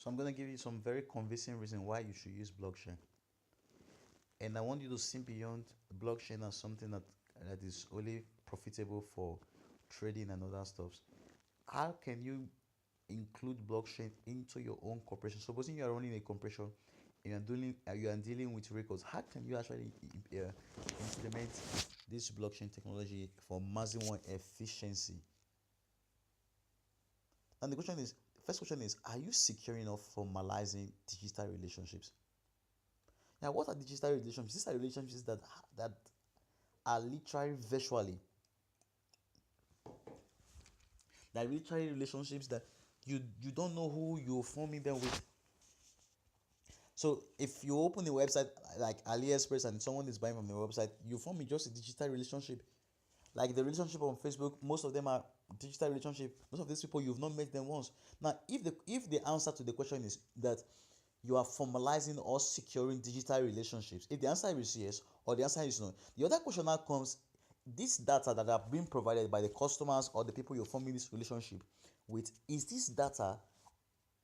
So I'm gonna give you some very convincing reason why you should use blockchain. And I want you to see beyond blockchain as something that is only profitable for trading and other stuff. How can you include blockchain into your own corporation? Supposing you are running a corporation and you are dealing with records, how can you actually implement this blockchain technology for maximum efficiency? And the question is, first question is, are you secure enough for formalizing digital relationships? Now, what are digital relationships? These are relationships that are literally virtually, that are literally relationships that you don't know who you're forming them with. So if you open a website like AliExpress and someone is buying from the website, you form just a digital relationship. Like the relationship on Facebook, most of them are digital relationship. Most of these people you've not met them once. Now, if the answer to the question is that you are formalizing or securing digital relationships, if the answer is yes or the answer is no, the other question now comes: this data that are being provided by the customers or the people you're forming this relationship with, is this data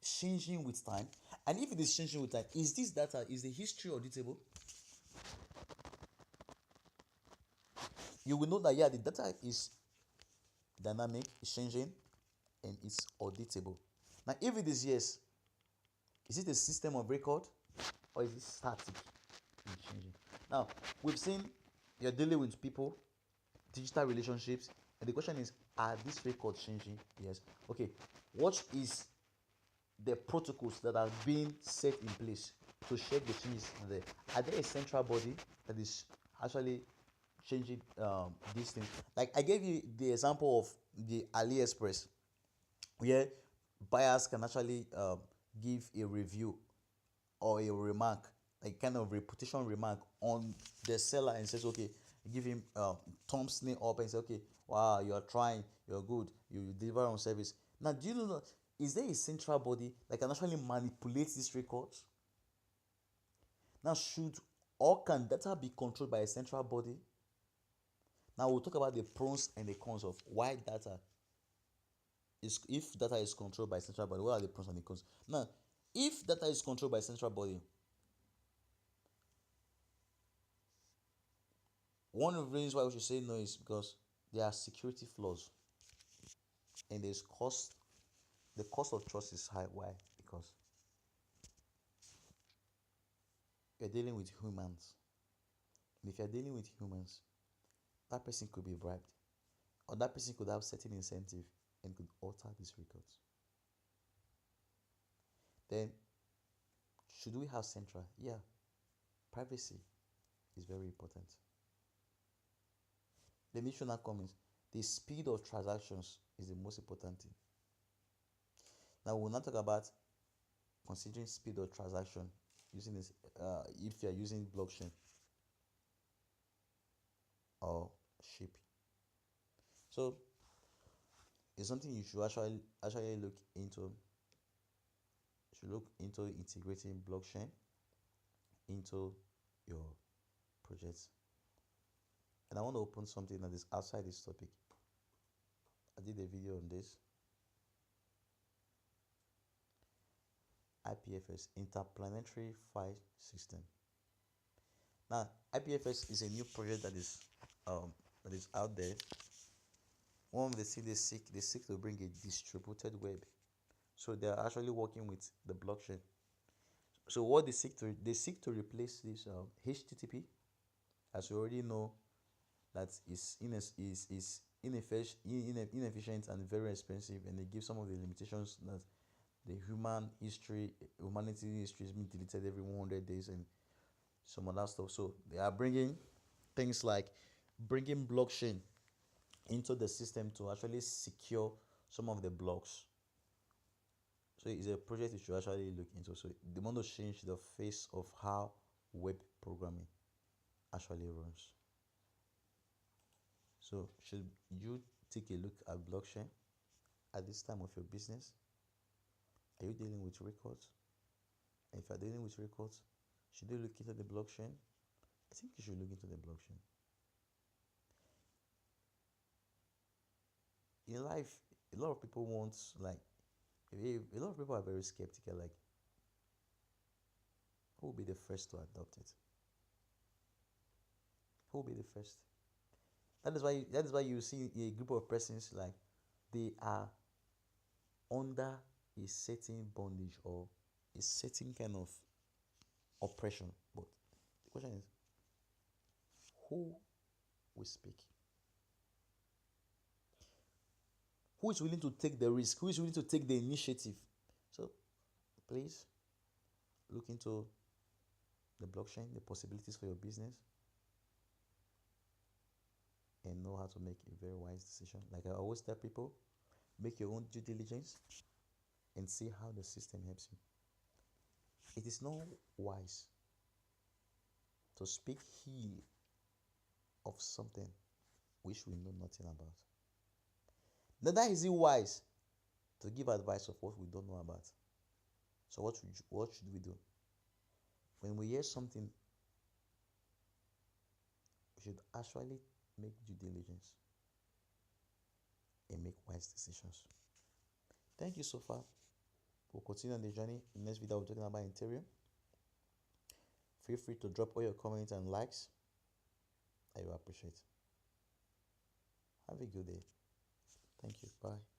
changing with time? And if it is changing with time, is this data, is the history auditable? You will know that yeah, the data is dynamic, it's changing, and it's auditable. Now, if it is yes, is it a system of record or is it static and changing? Now, we've seen you're dealing with people, digital relationships, and the question is, are these records changing? Yes. Okay. What is the protocols that are being set in place to check the changes there? Are there a central body that is actually changing these things? Like I gave you the example of the AliExpress, where buyers can actually give a review or a remark, like kind of reputation remark on the seller, and says okay, give him thumbs up and say okay, wow, you are trying, you're good, you deliver on service. Now, do you know, is there a central body that can actually manipulate these records? Now, should or can data be controlled by a central body? Now we'll talk about the pros and the cons of why data is, if data is controlled by central body, what are the pros and the cons? Now, if data is controlled by central body, one of the reasons why we should say no is because there are security flaws, and there's cost. The cost of trust is high. Why? Because you're dealing with humans, and if you're dealing with humans, that person could be bribed, or that person could have certain incentive and could alter these records. Then, should we have central? Yeah, privacy is very important. The issue now comes: the speed of transactions is the most important thing. Now we'll not talk about considering speed of transaction using this, if you are using blockchain or ship. So it's something you should actually look into. You should look into integrating blockchain into your projects. And I want to open something that is outside this topic. I did a video on this. IPFS, Interplanetary File System. Now, IPFS is a new project that is out there. One of the things they seek to bring a distributed web. So they are actually working with the blockchain. So what they seek to replace this HTTP, as you already know, that is inefficient and very expensive, and they give some of the limitations that the humanity history is being deleted every 100 days and some other stuff. So they are bringing things like bringing blockchain into the system to actually secure some of the blocks. So it's a project you should actually look into. So they want to change the face of how web programming actually runs. So should you take a look at blockchain at this time of your business? Are you dealing with records? And if you're dealing with records, should you look into the blockchain? I think you should look into the blockchain. In life, a lot of people want, like, a lot of people are very skeptical, like, Who will be the first to adopt it? Who will be the first? That is why you see a group of persons like they are under a certain bondage or a certain kind of oppression. But the question is, who will speak? Who is willing to take the risk? Who is willing to take the initiative? So please look into the blockchain, the possibilities for your business, and know how to make a very wise decision. Like I always tell people, make your own due diligence and see how the system helps you. It is not wise to speak ill of something which we know nothing about. Neither is it wise to give advice of what we don't know about. So what should we do? When we hear something, we should actually make due diligence and make wise decisions. Thank you so far. We'll continue on the journey. In the next video, we're talking about Ethereum. Feel free to drop all your comments and likes. I will appreciate. Have a good day. Thank you. Bye.